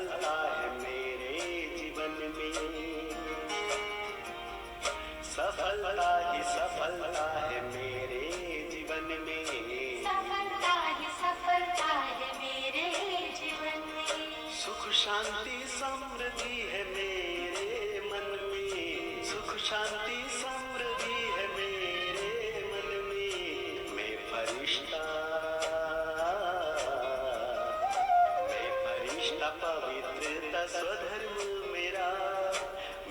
सफलता है मेरे जीवन में, सफलता ही सफलता है मेरे जीवन में, सफलता ही सफलता है मेरे जीवन में। सुख शांति समृद्धि है मेरे मन में, सुख शांति समृद्धि है मेरे मन में। मैं फरिश्ता पवित्रता स्वधर्म मेरा,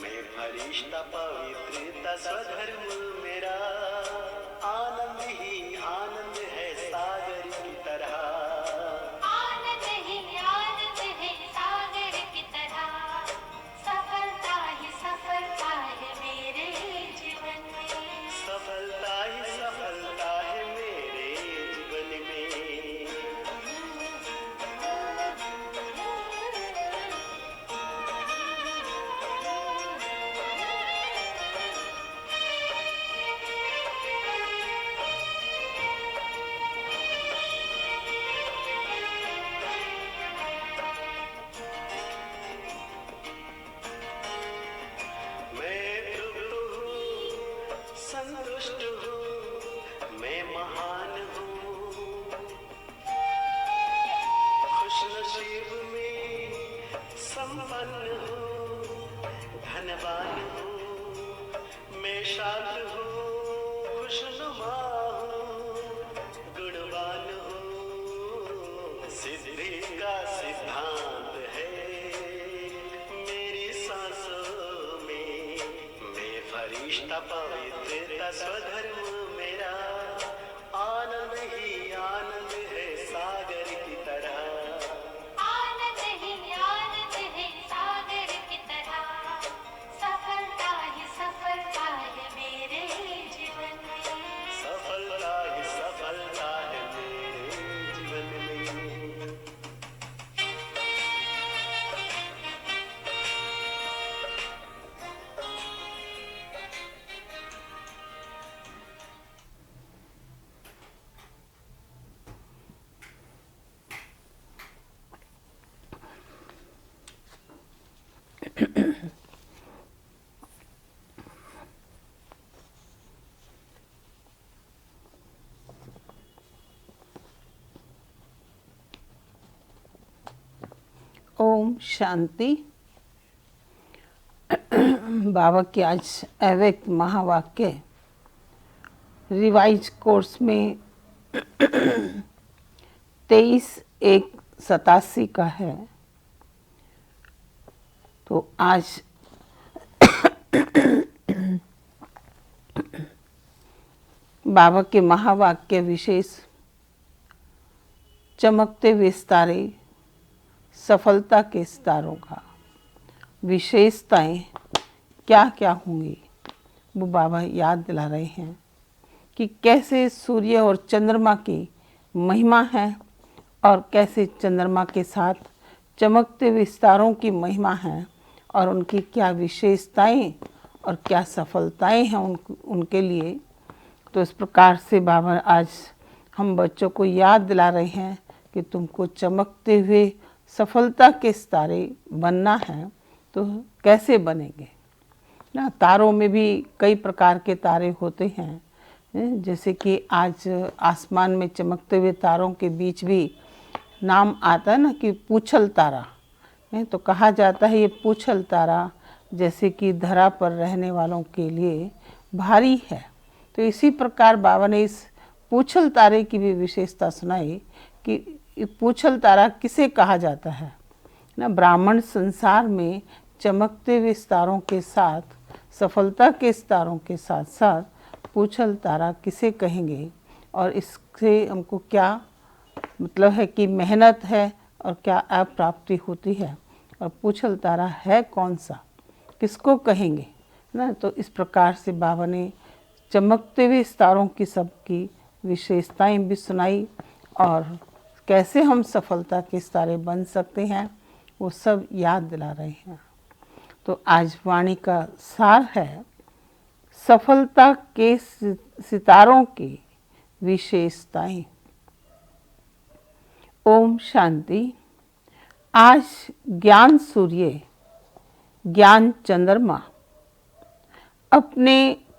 मैं फरिश्ता पवित्रता स्वधर्म मेरा। आनंद ही आनंद है सागर की तरह, आनंद ही आनंद है सागर की तरह। सफलता ही सफलता है मेरे जीवन में, सफलता ही सफलता है मेरे जीवन में। संतुष्ट हूँ, मैं महान हूँ, खुशनसीब में संपन्न हूँ, धनवान हूँ, मैं शांत हूँ, खुशनुमा हूँ, गुणवान हूँ। सिद्धि का सिद्धांत है मेरी सांसों में, मैं फरिश्ता पवित्रता स्वधर्म मेरा। आनंद ही आनंद है सागर की तरह, आनंद ही आनंद है सागर की तरह। सफलता ही सफलता है मेरे जीवन में, सफलता ही सफलता है मेरे जीवन में। ओम शांति। बाबा की आज अव्यक्त महावाक्य रिवाइज कोर्स में 23/1/87 का है। तो आज बाबा के महावाक्य विशेष चमकते हुए सितारे, सफलता के सितारों का विशेषताएं क्या क्या होंगी वो बाबा याद दिला रहे हैं कि कैसे सूर्य और चंद्रमा की महिमा है और कैसे चंद्रमा के साथ चमकते हुए सितारों की महिमा है और उनकी क्या विशेषताएं और क्या सफलताएं हैं उनके लिए। तो इस प्रकार से बाबा आज हम बच्चों को याद दिला रहे हैं कि तुमको चमकते हुए सफलता के सितारे बनना है। तो कैसे बनेंगे ना, तारों में भी कई प्रकार के तारे होते हैं। जैसे कि आज आसमान में चमकते हुए तारों के बीच भी नाम आता है ना कि पूछल तारा, तो कहा जाता है ये पूछल तारा जैसे कि धरा पर रहने वालों के लिए भारी है। तो इसी प्रकार बाबा ने इस पूछल तारे की भी विशेषता सुनाई कि पूछल तारा किसे कहा जाता है ना। ब्राह्मण संसार में चमकते हुए सितारों के साथ, सफलता के सितारों के साथ साथ पूछल तारा किसे कहेंगे और इससे हमको क्या मतलब है कि मेहनत है और क्या अप्राप्ति होती है, और पूछल तारा है कौन सा, किसको कहेंगे ना। तो इस प्रकार से बाबा ने चमकते हुए सितारों की सबकी विशेषताएं भी सुनाई और कैसे हम सफलता के सितारे बन सकते हैं वो सब याद दिला रहे हैं। तो आज वाणी का सार है सफलता के सितारों की विशेषताएं। ओम शांति। आज ज्ञान सूर्य, ज्ञान चंद्रमा अपने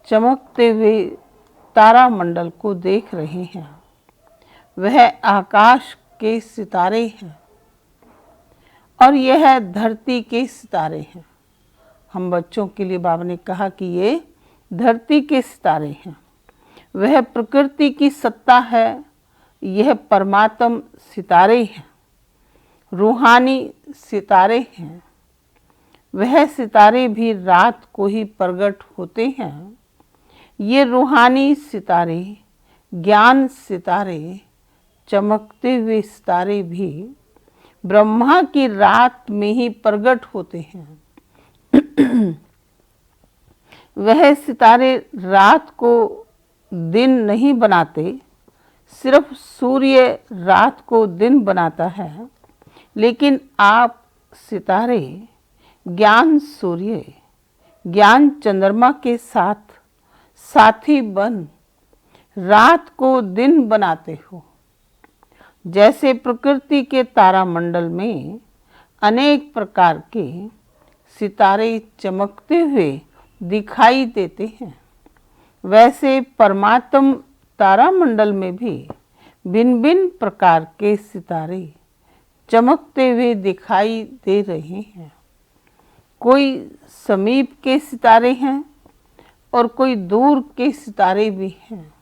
चमकते हुए तारामंडल को देख रहे हैं। वह आकाश के सितारे हैं और यह धरती के सितारे हैं। हम बच्चों के लिए बाबा ने कहा कि ये धरती के सितारे हैं। वह प्रकृति की सत्ता है, यह परमात्म सितारे हैं, रूहानी सितारे हैं। वह सितारे भी रात को ही प्रकट होते हैं। ये रूहानी सितारे, ज्ञान सितारे, चमकते हुए सितारे भी ब्रह्मा की रात में ही प्रकट होते हैं। वह सितारे रात को दिन नहीं बनाते, सिर्फ सूर्य रात को दिन बनाता है, लेकिन आप सितारे ज्ञान सूर्य, ज्ञान चंद्रमा के साथ साथी बन रात को दिन बनाते हो। जैसे प्रकृति के तारामंडल में अनेक प्रकार के सितारे चमकते हुए दिखाई देते हैं, वैसे परमात्म तारामंडल में भी भिन्न भिन्न प्रकार के सितारे चमकते हुए दिखाई दे रहे हैं। कोई समीप के सितारे हैं और कोई दूर के सितारे भी हैं।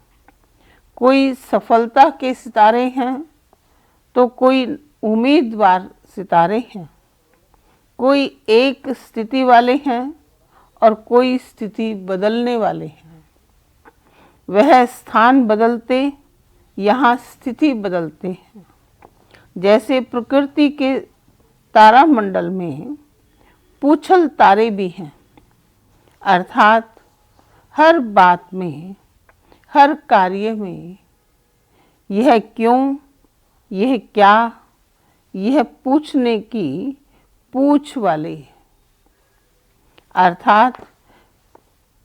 कोई सफलता के सितारे हैं तो कोई उम्मीदवार सितारे हैं। कोई एक स्थिति वाले हैं और कोई स्थिति बदलने वाले हैं। वह स्थान बदलते, यहाँ स्थिति बदलते हैं। जैसे प्रकृति के तारामंडल में पूछल तारे भी हैं, अर्थात हर बात में, हर कार्य में यह क्यों, यह क्या, यह पूछने की पूछ वाले, अर्थात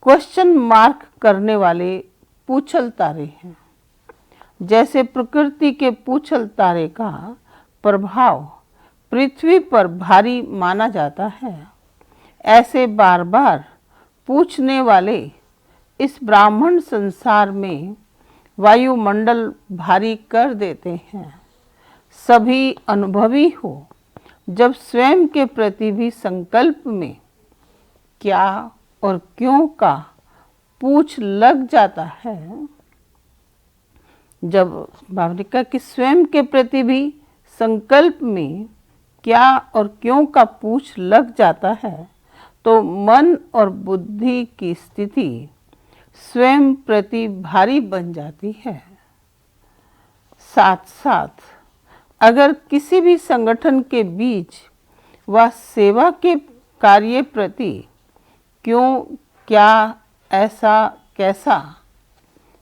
क्वेश्चन मार्क करने वाले पूछल तारे हैं। जैसे प्रकृति के पूछल तारे का प्रभाव पृथ्वी पर भारी माना जाता है, ऐसे बार बार पूछने वाले इस ब्राह्मण संसार में वायुमंडल भारी कर देते हैं। सभी अनुभवी हो जब स्वयं के प्रति भी संकल्प में क्या और क्यों का पूछ लग जाता है। जब बाबा ने कहा कि स्वयं के प्रति भी संकल्प में क्या और क्यों का पूछ लग जाता है, तो मन और बुद्धि की स्थिति स्वयं प्रति भारी बन जाती है। साथ साथ अगर किसी भी संगठन के बीच व सेवा के कार्य प्रति क्यों, क्या, ऐसा, कैसा,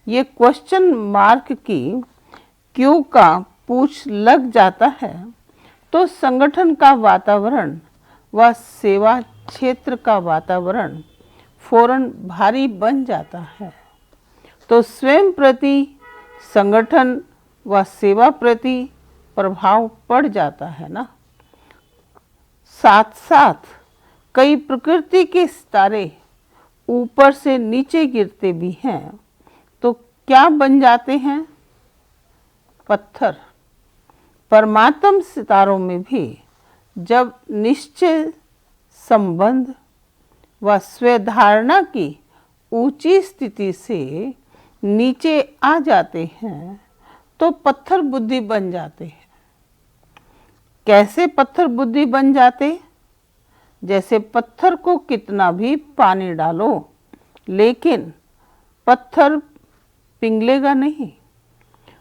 ये क्वेश्चन मार्क की क्यों का पूछ लग जाता है, तो संगठन का वातावरण व सेवा क्षेत्र का वातावरण फौरन भारी बन जाता है। तो स्वयं प्रति, संगठन व सेवा प्रति प्रभाव पड़ जाता है ना। साथ साथ कई प्रकृति के सितारे ऊपर से नीचे गिरते भी हैं, तो क्या बन जाते हैं? पत्थर। परमात्म सितारों में भी जब निश्चय संबंध व स्वधारणा की ऊंची स्थिति से नीचे आ जाते हैं, तो पत्थर बुद्धि बन जाते हैं। कैसे पत्थर बुद्धि बन जाते? जैसे पत्थर को कितना भी पानी डालो, लेकिन पत्थर पिघलेगा नहीं।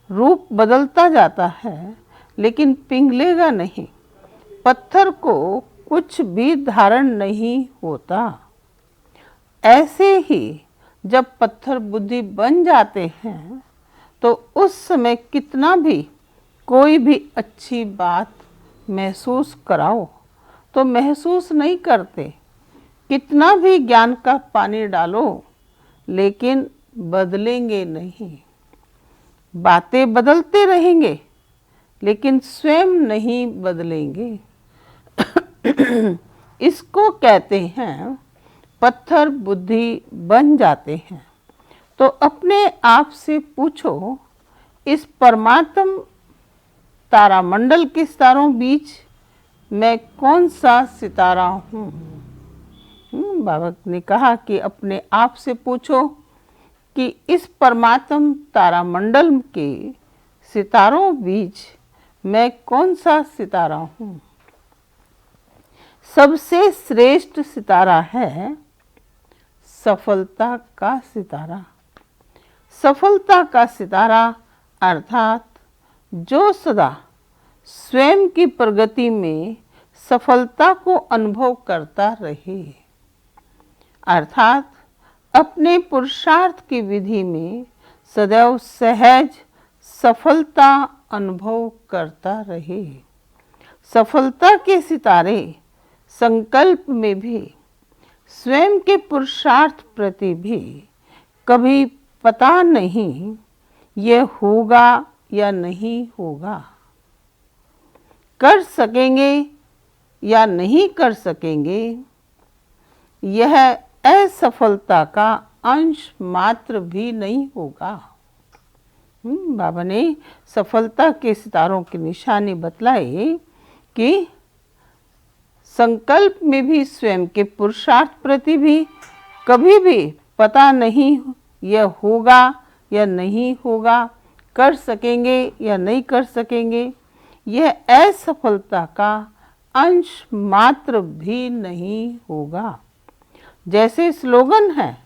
रूप बदलता जाता है, लेकिन पिघलेगा नहीं। पत्थर को कुछ भी धारण नहीं होता। ऐसे ही जब पत्थर बुद्धि बन जाते हैं, तो उस समय कितना भी कोई भी अच्छी बात महसूस कराओ तो महसूस नहीं करते। कितना भी ज्ञान का पानी डालो, लेकिन बदलेंगे नहीं। बातें बदलते रहेंगे, लेकिन स्वयं नहीं बदलेंगे। इसको कहते हैं पत्थर बुद्धि बन जाते हैं। तो अपने आप से पूछो, इस परमात्म तारामंडल के सितारों बीच मैं कौन सा सितारा हूँ? बाबा ने कहा कि अपने आप से पूछो कि इस परमात्म तारामंडल के सितारों बीच मैं कौन सा सितारा हूँ? सबसे श्रेष्ठ सितारा है सफलता का सितारा। सफलता का सितारा अर्थात जो सदा स्वयं की प्रगति में सफलता को अनुभव करता रहे, अर्थात अपने पुरुषार्थ की विधि में सदैव सहज सफलता अनुभव करता रहे। सफलता के सितारे संकल्प में भी, स्वयं के पुरुषार्थ प्रति भी कभी पता नहीं ये होगा या नहीं होगा, कर सकेंगे या नहीं कर सकेंगे, यह असफलता का अंश मात्र भी नहीं होगा। बाबा ने सफलता के सितारों की निशानी बतलाई कि संकल्प में भी, स्वयं के पुरुषार्थ प्रति भी कभी भी पता नहीं यह होगा या नहीं होगा, कर सकेंगे या नहीं कर सकेंगे, यह असफलता का अंश मात्र भी नहीं होगा। जैसे स्लोगन है,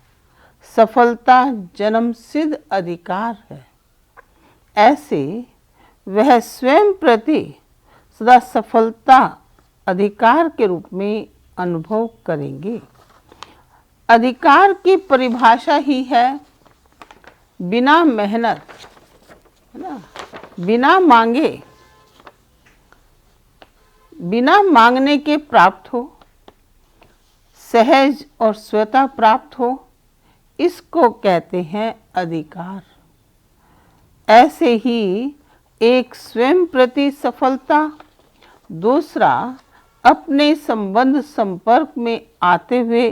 सफलता जन्म सिद्ध अधिकार है, ऐसे वह स्वयं प्रति सदा सफलता अधिकार के रूप में अनुभव करेंगे। अधिकार की परिभाषा ही है बिना मेहनत, है ना, बिना मांगे, बिना मांगने के प्राप्त हो, सहज और स्वतः प्राप्त हो, इसको कहते हैं अधिकार। ऐसे ही एक स्वयं प्रति सफलता, दूसरा अपने संबंध संपर्क में आते हुए,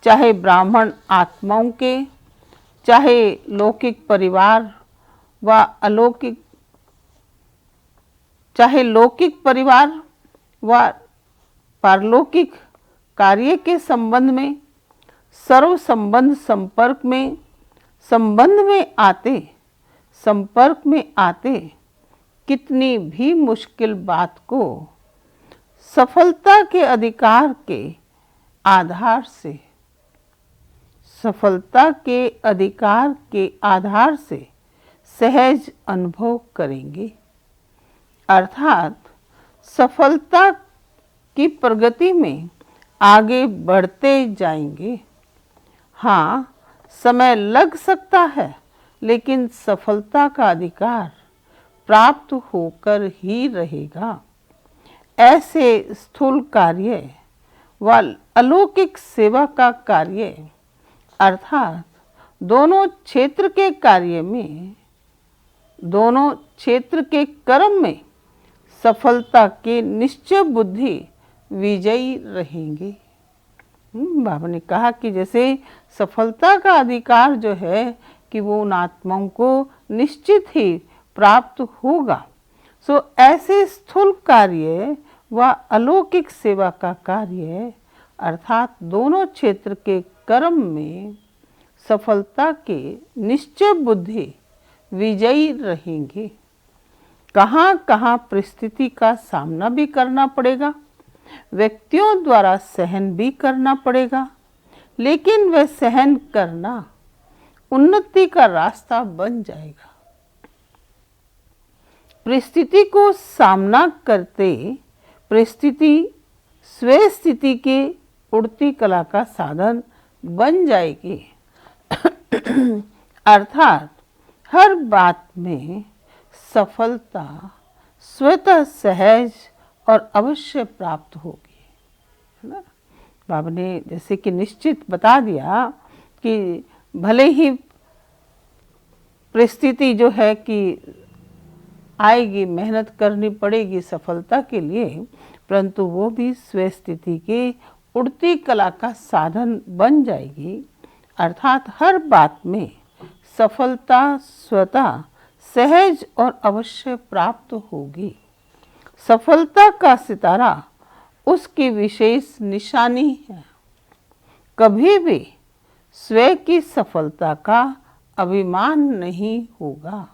चाहे ब्राह्मण आत्माओं के, चाहे लौकिक परिवार व अलौकिक, चाहे लौकिक परिवार व पारलौकिक कार्य के संबंध में, सर्व संबंध संपर्क में, संबंध में आते, संपर्क में आते, कितनी भी मुश्किल बात को सफलता के अधिकार के आधार से, सफलता के अधिकार के आधार से सहज अनुभव करेंगे। अर्थात सफलता की प्रगति में आगे बढ़ते जाएंगे। हाँ, समय लग सकता है, लेकिन सफलता का अधिकार प्राप्त होकर ही रहेगा। ऐसे स्थूल कार्य व अलौकिक सेवा का कार्य, अर्थात दोनों क्षेत्र के कार्य में, दोनों क्षेत्र के कर्म में सफलता के निश्चय बुद्धि विजयी रहेंगे। बाबा ने कहा कि जैसे सफलता का अधिकार जो है कि वो उन आत्माओं को निश्चित ही प्राप्त होगा, सो ऐसे स्थूल कार्य व अलौकिक सेवा का कार्य, अर्थात दोनों क्षेत्र के कर्म में सफलता के निश्चय बुद्धि विजयी रहेंगे। कहाँ कहाँ परिस्थिति का सामना भी करना पड़ेगा, व्यक्तियों द्वारा सहन भी करना पड़ेगा, लेकिन वह सहन करना उन्नति का रास्ता बन जाएगा। परिस्थिति को सामना करते परिस्थिति स्व स्थिति के उड़ती कला का साधन बन जाएगी। अर्थात हर बात में सफलता स्वतः सहज और अवश्य प्राप्त होगी, है ना। बाबा ने जैसे कि निश्चित बता दिया कि भले ही परिस्थिति जो है कि आएगी, मेहनत करनी पड़ेगी सफलता के लिए, परंतु वो भी स्वस्थिति के उड़ती कला का साधन बन जाएगी। अर्थात हर बात में सफलता स्वतः सहज और अवश्य प्राप्त होगी। सफलता का सितारा उसकी विशेष निशानी है। कभी भी स्वयं की सफलता का अभिमान नहीं होगा,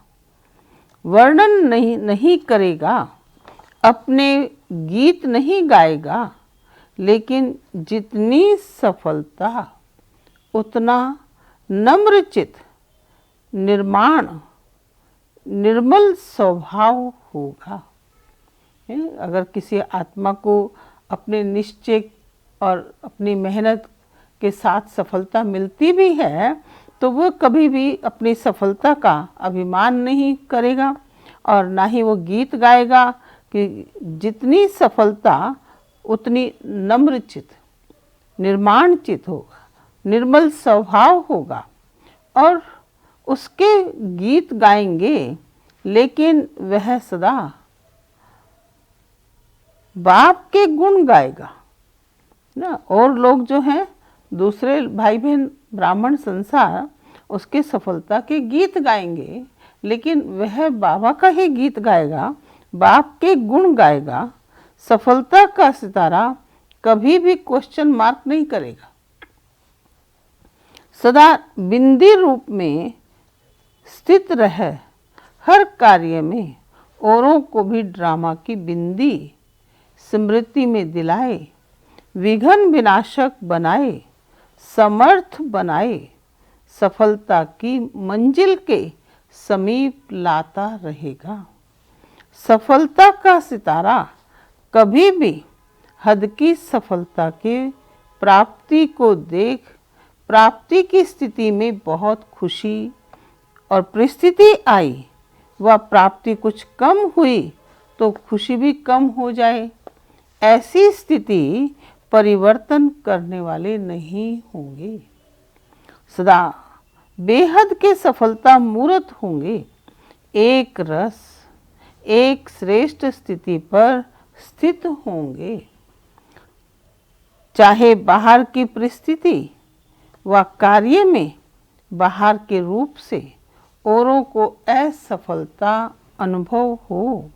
वर्णन नहीं करेगा, अपने गीत नहीं गाएगा, लेकिन जितनी सफलता उतना नम्रचित, निर्मल स्वभाव होगा। अगर किसी आत्मा को अपने निश्चय और अपनी मेहनत के साथ सफलता मिलती भी है तो वो कभी भी अपनी सफलता का अभिमान नहीं करेगा और ना ही वो गीत गाएगा कि जितनी सफलता उतनी नम्रचित, निर्माणचित होगा, निर्मल स्वभाव होगा और उसके गीत गाएंगे, लेकिन वह सदा बाप के गुण गाएगा ना। और लोग जो हैं दूसरे भाई बहन ब्राह्मण संसार उसके सफलता के गीत गाएंगे, लेकिन वह बाबा का ही गीत गाएगा, बाप के गुण गाएगा। सफलता का सितारा कभी भी क्वेश्चन मार्क नहीं करेगा, सदा बिंदी रूप में स्थित रह हर कार्य में औरों को भी ड्रामा की बिंदी स्मृति में दिलाए, विघ्न विनाशक बनाए, समर्थ बनाए, सफलता की मंजिल के समीप लाता रहेगा। सफलता का सितारा कभी भी हद की सफलता के प्राप्ति को देख प्राप्ति की स्थिति में बहुत खुशी और परिस्थिति आई व प्राप्ति कुछ कम हुई तो खुशी भी कम हो जाए, ऐसी स्थिति परिवर्तन करने वाले नहीं होंगे। सदा बेहद के सफलता मूर्त होंगे, एक रस एक श्रेष्ठ स्थिति पर स्थित होंगे। चाहे बाहर की परिस्थिति व कार्य में बाहर के रूप से औरों को असफलता अनुभव हो,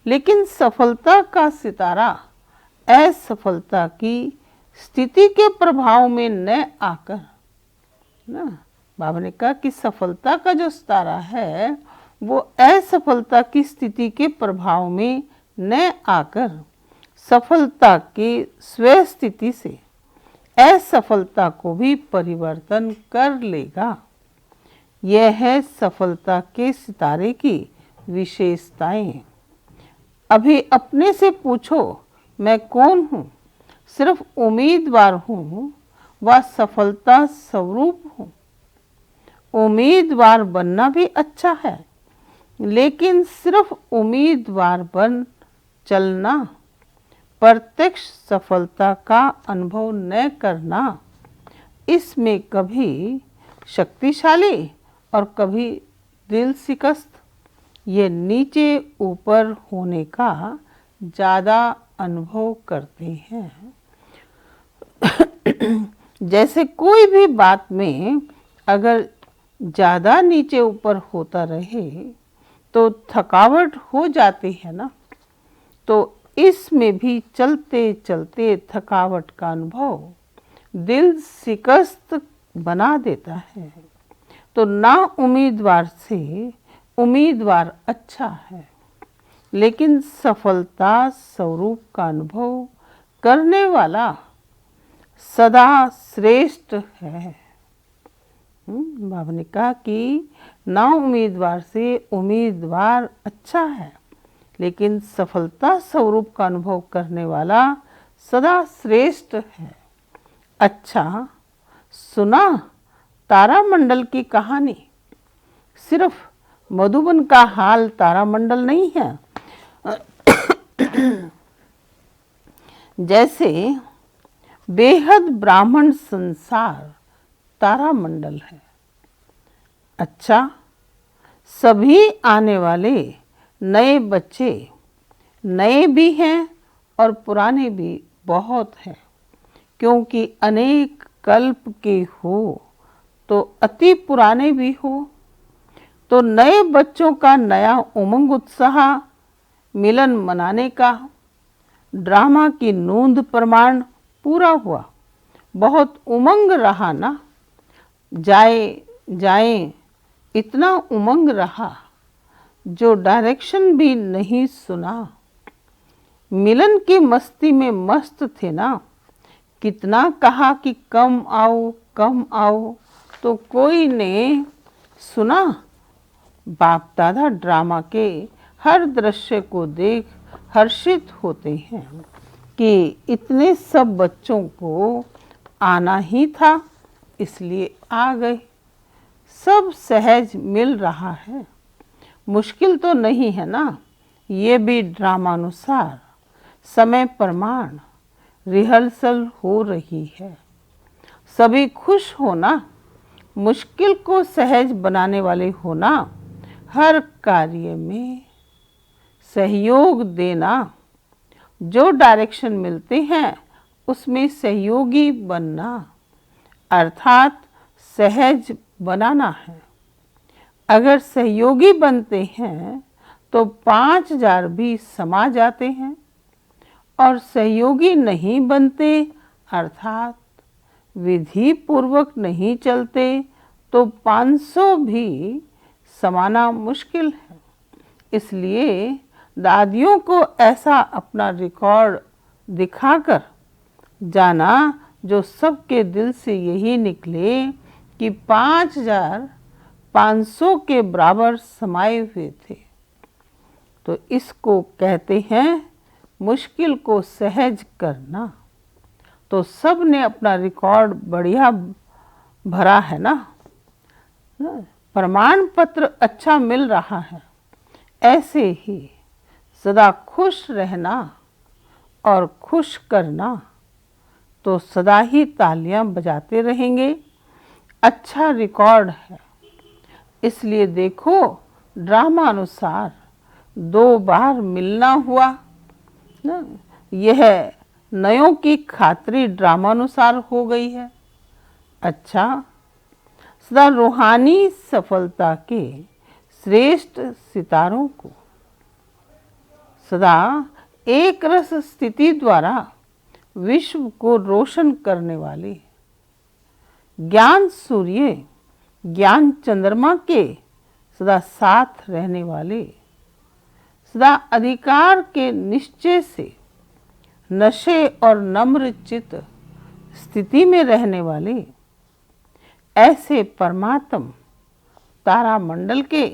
लेकिन सफलता का सितारा असफलता की स्थिति के प्रभाव में न आकर ना, बाबा ने कहा कि सफलता का जो सितारा है वो असफलता की स्थिति के प्रभाव में न आकर सफलता की स्व स्थिति से असफलता को भी परिवर्तन कर लेगा। यह है सफलता के सितारे की विशेषताएं। अभी अपने से पूछो मैं कौन हूँ? सिर्फ उम्मीदवार हूँ व सफलता स्वरूप हूँ। उम्मीदवार बनना भी अच्छा है, लेकिन सिर्फ उम्मीदवार बन चलना, प्रत्यक्ष सफलता का अनुभव न करना, इसमें कभी शक्तिशाली और कभी दिल शिकस्त, ये नीचे ऊपर होने का ज़्यादा अनुभव करते हैं। जैसे कोई भी बात में अगर ज़्यादा नीचे ऊपर होता रहे तो थकावट हो जाती है ना, तो इसमें भी चलते चलते थकावट का अनुभव दिल शिकस्त बना देता है। तो ना उम्मीदवार से उम्मीदवार अच्छा है, लेकिन सफलता स्वरूप का अनुभव करने वाला सदा श्रेष्ठ है। बाबा ने कहा कि ना उम्मीदवार से उम्मीदवार अच्छा है, लेकिन सफलता स्वरूप का अनुभव करने वाला सदा श्रेष्ठ है। अच्छा, सुना तारामंडल की कहानी? सिर्फ मधुबन का हाल तारामंडल नहीं है। जैसे बेहद ब्राह्मण संसार तारामंडल है। अच्छा, सभी आने वाले नए बच्चे नए भी हैं और पुराने भी बहुत हैं, क्योंकि अनेक कल्प के हो तो अति पुराने भी हो। तो नए बच्चों का नया उमंग उत्साह मिलन मनाने का। ड्रामा की नूंद प्रमाण पूरा हुआ, बहुत उमंग रहा ना। जाए इतना उमंग रहा, जो डायरेक्शन भी नहीं सुना। मिलन की मस्ती में मस्त थे ना। कितना कहा कि कम आओ, तो कोई ने सुना। बाप दादा ड्रामा के हर दृश्य को देख हर्षित होते हैं कि इतने सब बच्चों को आना ही था, इसलिए आ गए। सब सहज मिल रहा है, मुश्किल तो नहीं है ना। ये भी ड्रामानुसार समय प्रमाण रिहर्सल हो रही है। सभी खुश होना, मुश्किल को सहज बनाने वाले होना, हर कार्य में सहयोग देना। जो डायरेक्शन मिलते हैं उसमें सहयोगी बनना, अर्थात सहज बनाना है। अगर सहयोगी बनते हैं तो 5000 भी समा जाते हैं, और सहयोगी नहीं बनते अर्थात विधि पूर्वक नहीं चलते तो 500 भी समाना मुश्किल है। इसलिए दादियों को ऐसा अपना रिकॉर्ड दिखाकर जाना जो सबके दिल से यही निकले कि 5500 के बराबर समाये हुए थे। तो इसको कहते हैं मुश्किल को सहज करना। तो सब ने अपना रिकॉर्ड बढ़िया भरा है ना। प्रमाण पत्र अच्छा मिल रहा है। ऐसे ही सदा खुश रहना और खुश करना, तो सदा ही तालियां बजाते रहेंगे। अच्छा रिकॉर्ड है। इसलिए देखो, ड्रामा अनुसार 2 बार मिलना हुआ ना। यह नयों की खातरी ड्रामानुसार हो गई है। अच्छा, सदा रूहानी सफलता के श्रेष्ठ सितारों को सदा एक रस स्थिति द्वारा विश्व को रोशन करने वाले ज्ञान सूर्य, ज्ञान चंद्रमा के सदा साथ रहने वाले, सदा अधिकार के निश्चय से नशे और नम्र चित्त स्थिति में रहने वाले, ऐसे परमात्म तारामंडल के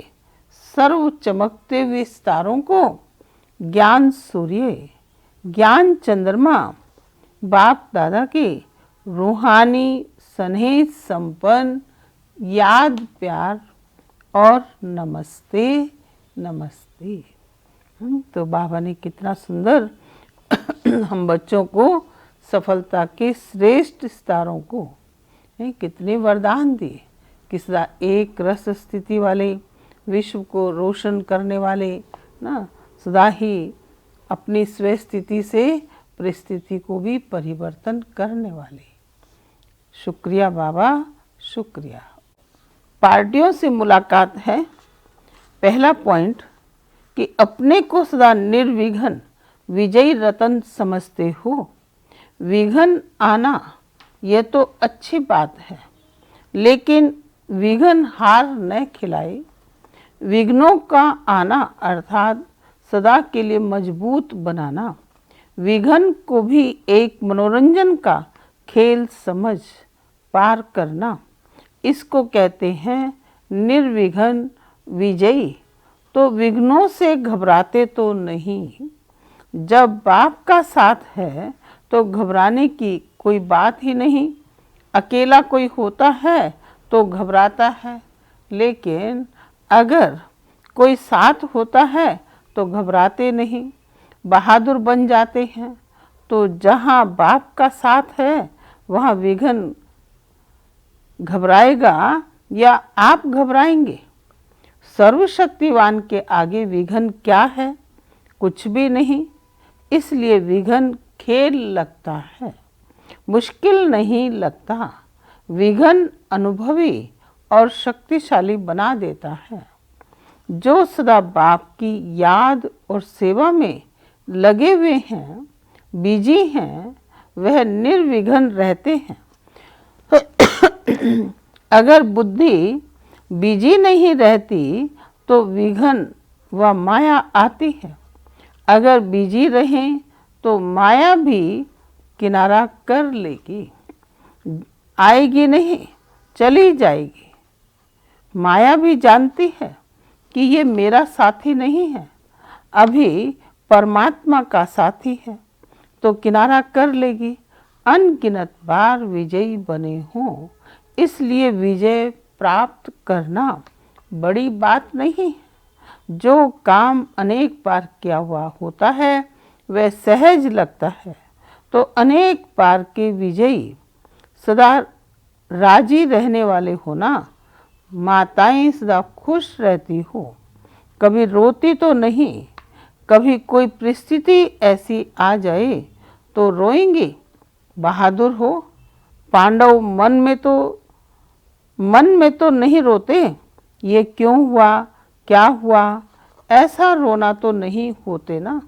सर्व चमकते हुए सितारों को ज्ञान सूर्य, ज्ञान चंद्रमा, बाप दादा के रूहानी स्नेह संपन्न याद प्यार और नमस्ते नमस्ते। तो बाबा ने कितना सुंदर हम बच्चों को सफलता के श्रेष्ठ सितारों को कितने वरदान दिए कि सदा एक रस स्थिति वाले, विश्व को रोशन करने वाले ना, सदा ही अपनी स्व स्थिति से परिस्थिति को भी परिवर्तन करने वाले। शुक्रिया बाबा, शुक्रिया। पार्टियों से मुलाकात है। पहला पॉइंट कि अपने को सदा निर्विघ्न विजयी रतन समझते हो। विघ्न आना यह तो अच्छी बात है, लेकिन विघ्न हार न खिलाए। विघ्नों का आना अर्थात सदा के लिए मजबूत बनाना। विघ्न को भी एक मनोरंजन का खेल समझ पार करना, इसको कहते हैं निर्विघ्न विजयी। तो विघ्नों से घबराते तो नहीं। जब बाप का साथ है तो घबराने की कोई बात ही नहीं। अकेला कोई होता है तो घबराता है, लेकिन अगर कोई साथ होता है तो घबराते नहीं, बहादुर बन जाते हैं। तो जहाँ बाप का साथ है वहाँ विघ्न घबराएगा या आप घबराएंगे? सर्वशक्तिवान के आगे विघ्न क्या है? कुछ भी नहीं। इसलिए विघ्न खेल लगता है, मुश्किल नहीं लगता। विघ्न अनुभवी और शक्तिशाली बना देता है। जो सदा बाप की याद और सेवा में लगे हुए हैं, बिजी हैं, वह निर्विघ्न रहते हैं। अगर बुद्धि बिजी नहीं रहती तो विघ्न व माया आती है। अगर बिजी रहें तो माया भी किनारा कर लेगी, आएगी नहीं, चली जाएगी। माया भी जानती है कि ये मेरा साथी नहीं है, अभी परमात्मा का साथी है, तो किनारा कर लेगी। अनगिनत बार विजयी बने हों, इसलिए विजय प्राप्त करना बड़ी बात नहीं है। जो काम अनेक बार किया हुआ होता है वह सहज लगता है, तो अनेक बार के विजयी सदा राजी रहने वाले हो ना। माताएं सदा खुश रहती हो, कभी रोती तो नहीं। कभी कोई परिस्थिति ऐसी आ जाए तो रोएंगी। बहादुर हो। पांडव मन में तो नहीं रोते, ये क्यों हुआ, क्या हुआ, ऐसा रोना तो नहीं होते ना।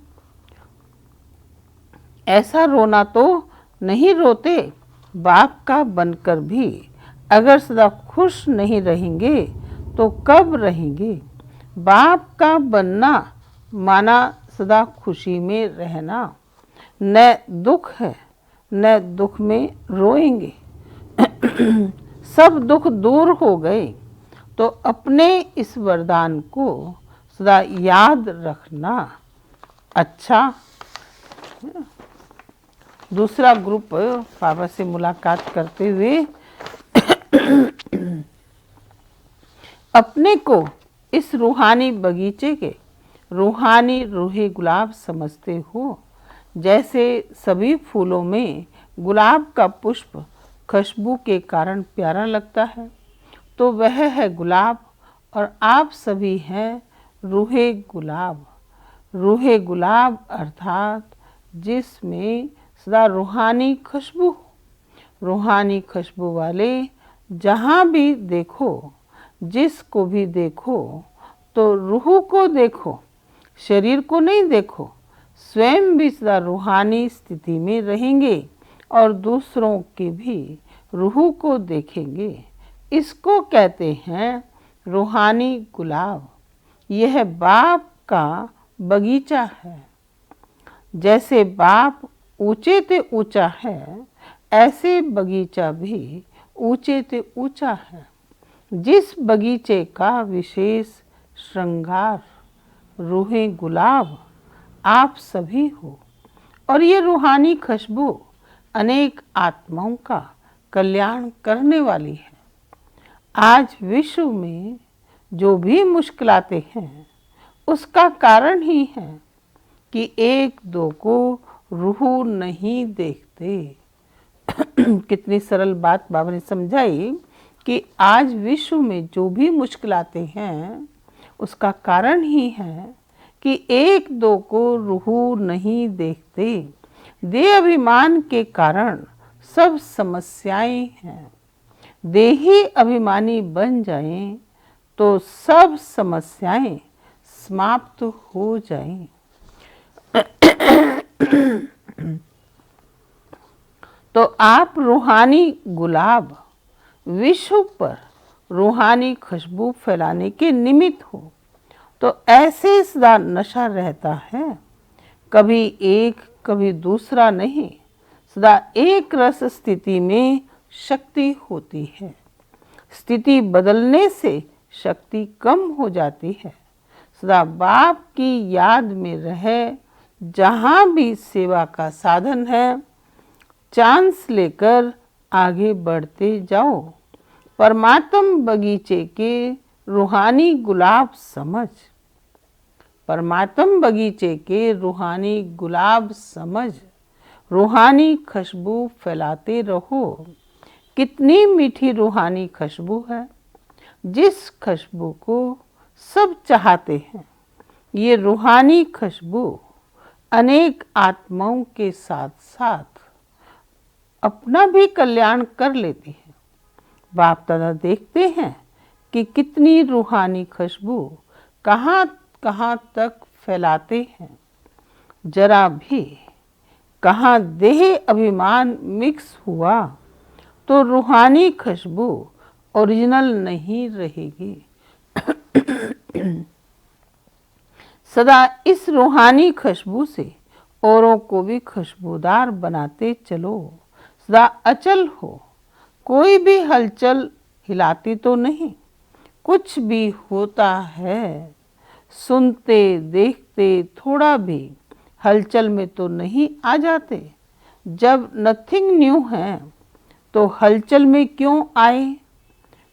ऐसा रोना तो नहीं रोते। बाप का बनकर भी अगर सदा खुश नहीं रहेंगे तो कब रहेंगे। बाप का बनना माना सदा खुशी में रहना। न दुख है, न दुख में रोएंगे। सब दुख दूर हो गए तो अपने इस वरदान को सदा याद रखना। अच्छा, दूसरा ग्रुप बाबा से मुलाकात करते हुए अपने को इस रूहानी बगीचे के रूहानी रूहे गुलाब समझते हो। जैसे सभी फूलों में गुलाब का पुष्प खुशबू के कारण प्यारा लगता है, तो वह है गुलाब और आप सभी हैं रूहे गुलाब। रूहे गुलाब अर्थात जिसमें सदा रूहानी खुशबू हो। रूहानी खुशबू वाले जहाँ भी देखो, जिसको भी देखो, तो रूह को देखो, शरीर को नहीं देखो। स्वयं भी सदा रूहानी स्थिति में रहेंगे और दूसरों के भी रूह को देखेंगे। इसको कहते हैं रूहानी गुलाब। यह बाप का बगीचा है। जैसे बाप ऊंचे ते ऊंचा है, ऐसे बगीचा भी ऊंचे ते ऊंचा है। जिस बगीचे का विशेष श्रृंगार रूहे गुलाब आप सभी हो, और ये रूहानी खुशबू अनेक आत्माओं का कल्याण करने वाली है। आज विश्व में जो भी मुश्किलातें हैं उसका कारण ही है कि एक दो को रूह नहीं देखते। कितनी सरल बात बाबा ने समझाई कि आज विश्व में जो भी मुश्किलातें हैं उसका कारण ही है कि एक दो को रूह नहीं देखते। देह अभिमान के कारण सब समस्याएं हैं। देही अभिमानी बन जाएं तो सब समस्याएं समाप्त हो जाएं। तो आप रूहानी गुलाब विश्व पर रूहानी खुशबू फैलाने के निमित्त हो। तो ऐसे सदा नशा रहता है, कभी एक कभी दूसरा नहीं। सदा एक रस स्थिति में शक्ति होती है। स्थिति बदलने से शक्ति कम हो जाती है। सदा बाप की याद में रहे। जहाँ भी सेवा का साधन है, चांस लेकर आगे बढ़ते जाओ। परमात्म बगीचे के रूहानी गुलाब समझ। परमात्म बगीचे के रूहानी गुलाब समझ। रूहानी खुशबू फैलाते रहो। कितनी मीठी रूहानी खुशबू है, जिस खुशबू को सब चाहते हैं। ये रूहानी खुशबू अनेक आत्माओं के साथ साथ अपना भी कल्याण कर लेती है। बाप दादा देखते हैं कि कितनी रूहानी खुशबू कहाँ कहाँ तक फैलाते हैं। जरा भी कहाँ देह अभिमान मिक्स हुआ तो रूहानी खुशबू ओरिजिनल नहीं रहेगी। सदा इस रूहानी खुशबू से औरों को भी खुशबूदार बनाते चलो। सदा अचल हो, कोई भी हलचल हिलाती तो नहीं। कुछ भी होता है सुनते देखते थोड़ा भी हलचल में तो नहीं आ जाते। जब नथिंग न्यू है तो हलचल में क्यों आए।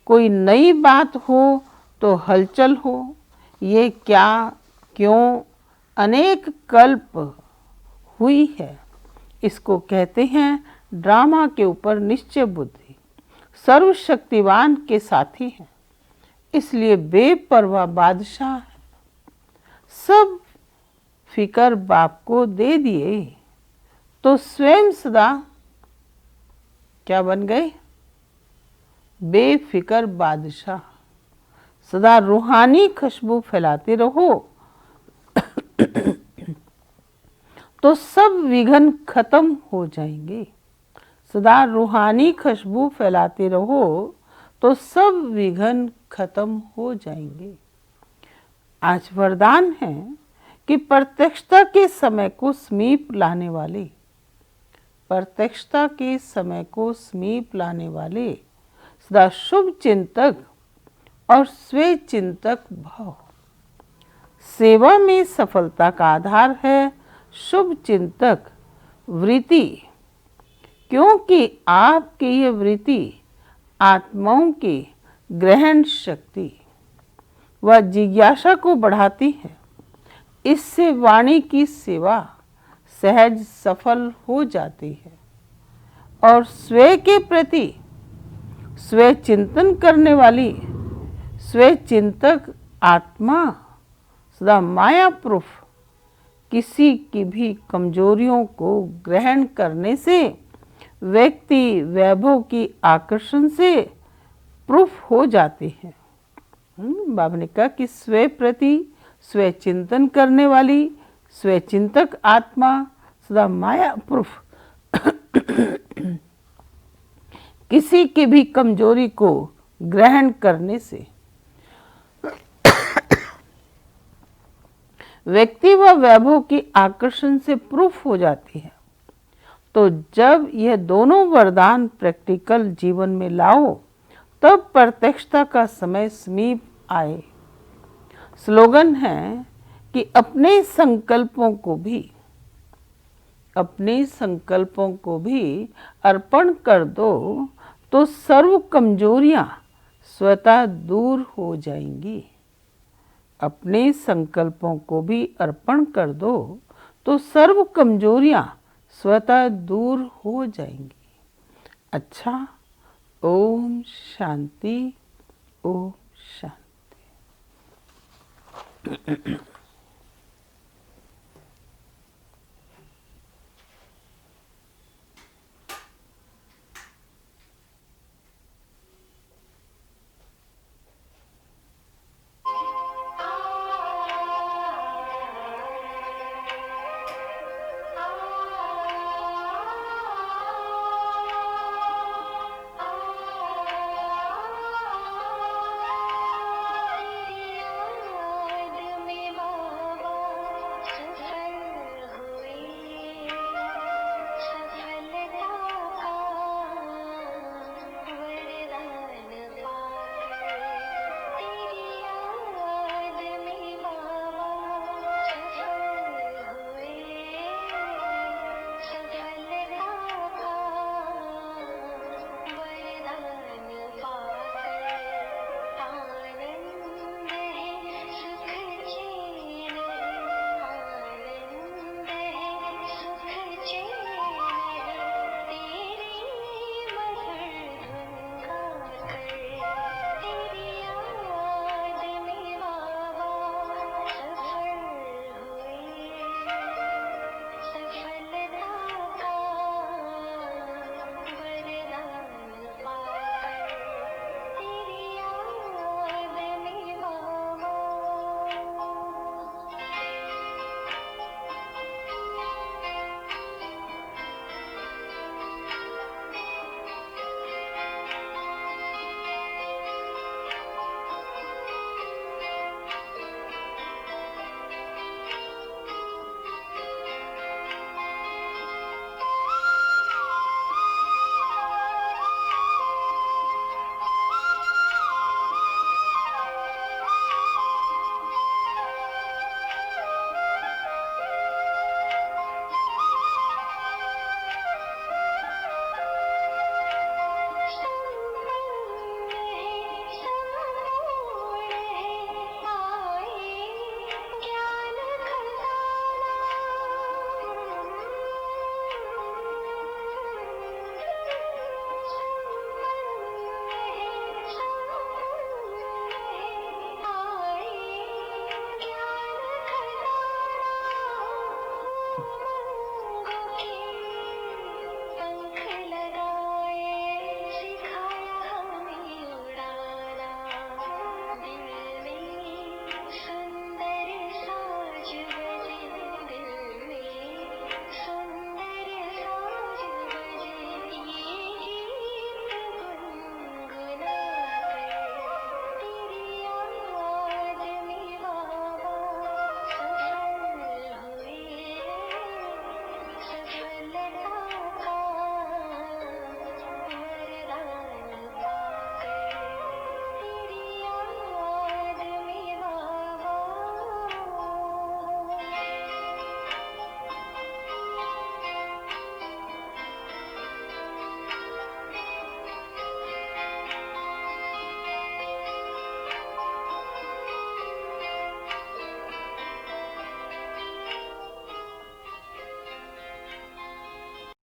कोई नई बात हो तो हलचल हो। ये क्या क्यों अनेक कल्प हुई है। इसको कहते हैं ड्रामा के ऊपर निश्चय बुद्धि। सर्वशक्तिवान के साथी हैं, इसलिए बेपरवाह बादशाह है। सब फिकर बाप को दे दिए तो स्वयं सदा क्या बन गए, बेफिकर बादशाह। सदा रूहानी खुशबू फैलाते रहो तो सब विघ्न खत्म हो जाएंगे। सदा रूहानी खुशबू फैलाते रहो तो सब विघ्न खत्म हो जाएंगे। आज वरदान है कि प्रत्यक्षता के समय को समीप लाने वाले, प्रत्यक्षता के समय को समीप लाने वाले सदा शुभ चिंतक और स्वे चिंतक भाव। सेवा में सफलता का आधार है शुभ चिंतक वृत्ति, क्योंकि आपकी यह वृत्ति आत्माओं की ग्रहण शक्ति व जिज्ञासा को बढ़ाती है। इससे वाणी की सेवा सहज सफल हो जाती है और स्वे के प्रति स्वे चिंतन करने वाली स्वे चिंतक आत्मा सदा माया प्रूफ किसी की भी कमजोरियों को ग्रहण करने से व्यक्ति वैभव की आकर्षण से प्रूफ हो जाते हैं। बाबा ने कहा कि स्वे प्रति स्वे चिंतन करने वाली स्वे चिंतक आत्मा सदा माया प्रूफ किसी की भी कमजोरी को ग्रहण करने से व्यक्ति व वैभव की आकर्षण से प्रूफ हो जाती है। तो जब यह दोनों वरदान प्रैक्टिकल जीवन में लाओ तब प्रत्यक्षता का समय समीप आए। स्लोगन है कि अपने संकल्पों को भी अर्पण कर दो तो सर्व कमजोरियां स्वतः दूर हो जाएंगी। अपने संकल्पों को भी अर्पण कर दो तो सर्व कमजोरियां स्वतः दूर हो जाएंगी। अच्छा, ओम शांति, ओम शांति।